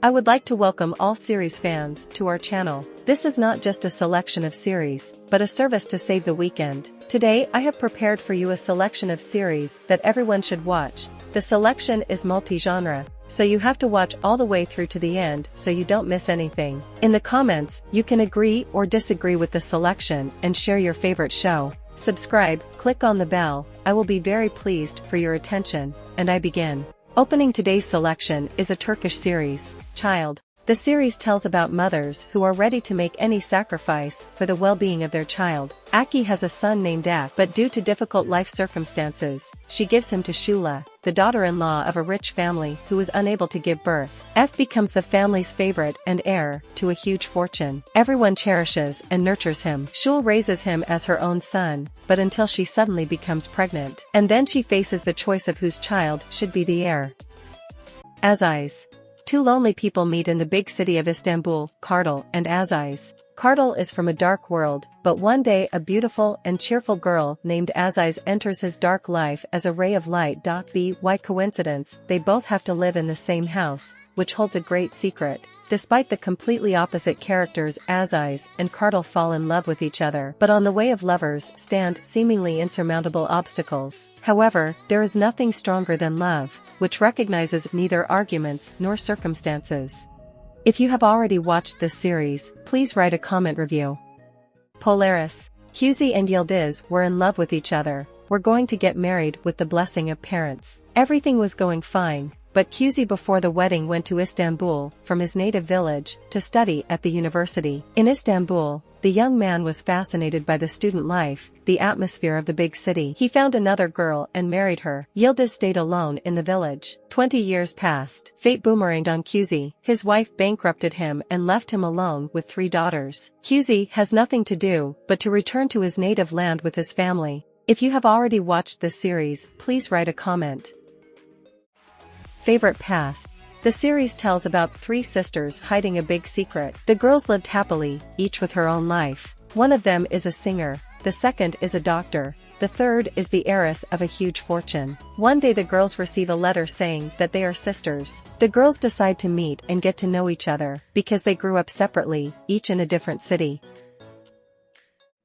I would like to welcome all series fans to our channel. This is not just a selection of series, but a service to save the weekend. Today I have prepared for you a selection of series that everyone should watch. The selection is multi-genre, so you have to watch all the way through to the end so you don't miss anything. In the comments, you can agree or disagree with the selection and share your favorite show. Subscribe, click on the bell. I will be very pleased for your attention, and I begin. Opening today's selection is a Turkish series, Child. The series tells about mothers who are ready to make any sacrifice for the well-being of their child. Aki has a son named F, but due to difficult life circumstances, she gives him to Shula, the daughter-in-law of a rich family who is unable to give birth. F becomes the family's favorite and heir to a huge fortune. Everyone cherishes and nurtures him. Shul raises him as her own son, but until she suddenly becomes pregnant. And then she faces the choice of whose child should be the heir. Aziz. Two lonely people meet in the big city of Istanbul, Kartal and Aziz. Kartal is from a dark world, but one day a beautiful and cheerful girl named Aziz enters his dark life as a ray of light. By coincidence, they both have to live in the same house, which holds a great secret. Despite the completely opposite characters, Aziz and Kartal fall in love with each other, but on the way of lovers stand seemingly insurmountable obstacles. However, there is nothing stronger than love, which recognizes neither arguments nor circumstances. If you have already watched this series, please write a comment review. Polaris. Hüsey and Yildiz were in love with each other, were going to get married with the blessing of parents. Everything was going fine. But Hüsey before the wedding went to Istanbul from his native village to study at the university. In Istanbul, the young man was fascinated by the student life, the atmosphere of the big city. He found another girl and married her. Yildiz stayed alone in the village. 20 years passed. Fate boomeranged on Hüsey. His wife bankrupted him and left him alone with 3 daughters. Hüsey has nothing to do but to return to his native land with his family. If you have already watched this series, please write a comment. Favorite past. The series tells about 3 sisters hiding a big secret. The girls lived happily, each with her own life. One of them is a singer, the second is a doctor, the third is the heiress of a huge fortune. One day the girls receive a letter saying that they are sisters. The girls decide to meet and get to know each other, because they grew up separately, each in a different city.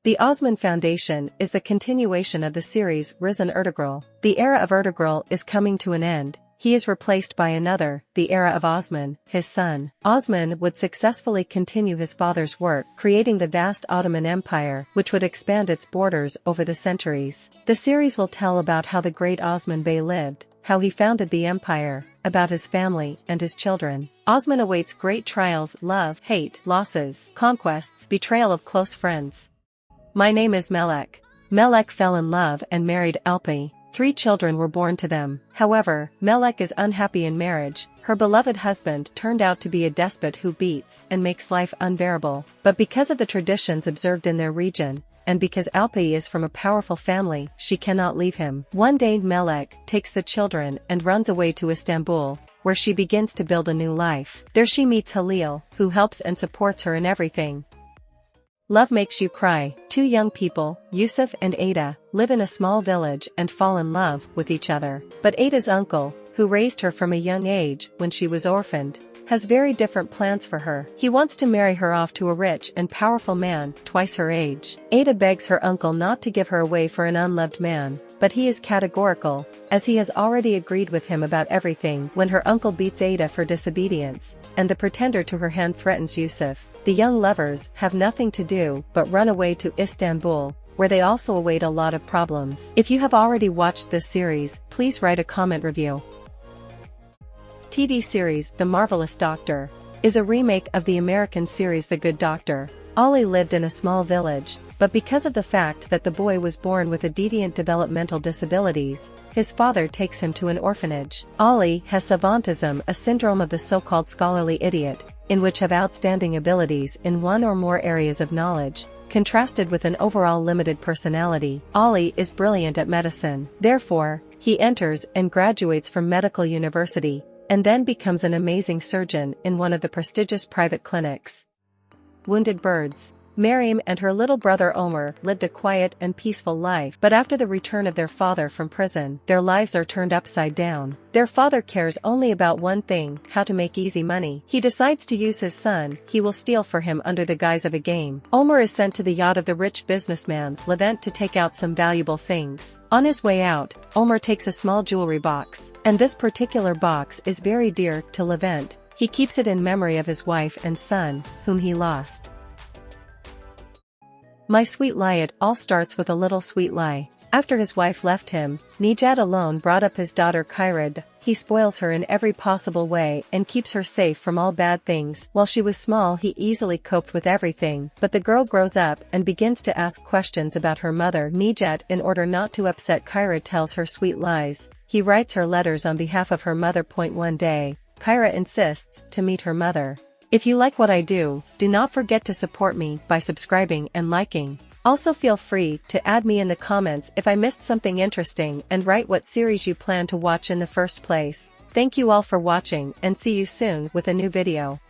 The Osman Foundation is the continuation of the series Risen Ertugrul. The era of Ertugrul is coming to an end. He is replaced by another, the era of Osman, his son. Osman would successfully continue his father's work, creating the vast Ottoman Empire, which would expand its borders over the centuries. The series will tell about how the great Osman Bey lived, how he founded the empire, about his family and his children. Osman awaits great trials, love, hate, losses, conquests, betrayal of close friends. My name is Melek. Melek fell in love and married Alpi. 3 children were born to them. However, Melek is unhappy in marriage. Her beloved husband turned out to be a despot who beats and makes life unbearable. But because of the traditions observed in their region, and because Alpi is from a powerful family, she cannot leave him. One day Melek takes the children and runs away to Istanbul, where she begins to build a new life. There she meets Halil, who helps and supports her in everything. Love makes you cry. 2 young people, Yusuf and Ada, live in a small village and fall in love with each other. But Ada's uncle, who raised her from a young age when she was orphaned, has very different plans for her. He wants to marry her off to a rich and powerful man, twice her age. Ada begs her uncle not to give her away for an unloved man, but he is categorical, as he has already agreed with him about everything. When her uncle beats Ada for disobedience, and the pretender to her hand threatens Yusuf, the young lovers have nothing to do but run away to Istanbul, where they also await a lot of problems. If you have already watched this series, please write a comment review. TV series The Marvelous Doctor is a remake of the American series The Good Doctor. Ollie lived in a small village, but because of the fact that the boy was born with a deviant developmental disabilities, his father takes him to an orphanage. Ollie has savantism, a syndrome of the so-called scholarly idiot, in which have outstanding abilities in one or more areas of knowledge, contrasted with an overall limited personality. Ollie is brilliant at medicine. Therefore, he enters and graduates from medical university, and then becomes an amazing surgeon in one of the prestigious private clinics. Wounded Birds. Miriam and her little brother Omer lived a quiet and peaceful life, but after the return of their father from prison, their lives are turned upside down. Their father cares only about one thing: how to make easy money. He decides to use his son. He will steal for him under the guise of a game. Omer is sent to the yacht of the rich businessman Levent to take out some valuable things. On his way out, Omer takes a small jewelry box, and this particular box is very dear to Levent. He keeps it in memory of his wife and son, whom he lost. My sweet lie. It all starts with a little sweet lie. After his wife left him, Nejat alone brought up his daughter Kairid. He spoils her in every possible way and keeps her safe from all bad things. While she was small, he easily coped with everything, but the girl grows up and begins to ask questions about her mother. Nejat, in order not to upset Kairid, tells her sweet lies. He writes her letters on behalf of her mother. One day, Kyra insists to meet her mother. If you like what I do not forget to support me by subscribing and liking. Also feel free to add me in the comments if I missed something interesting, and write what series you plan to watch in the first place. Thank you all for watching, and see you soon with a new video.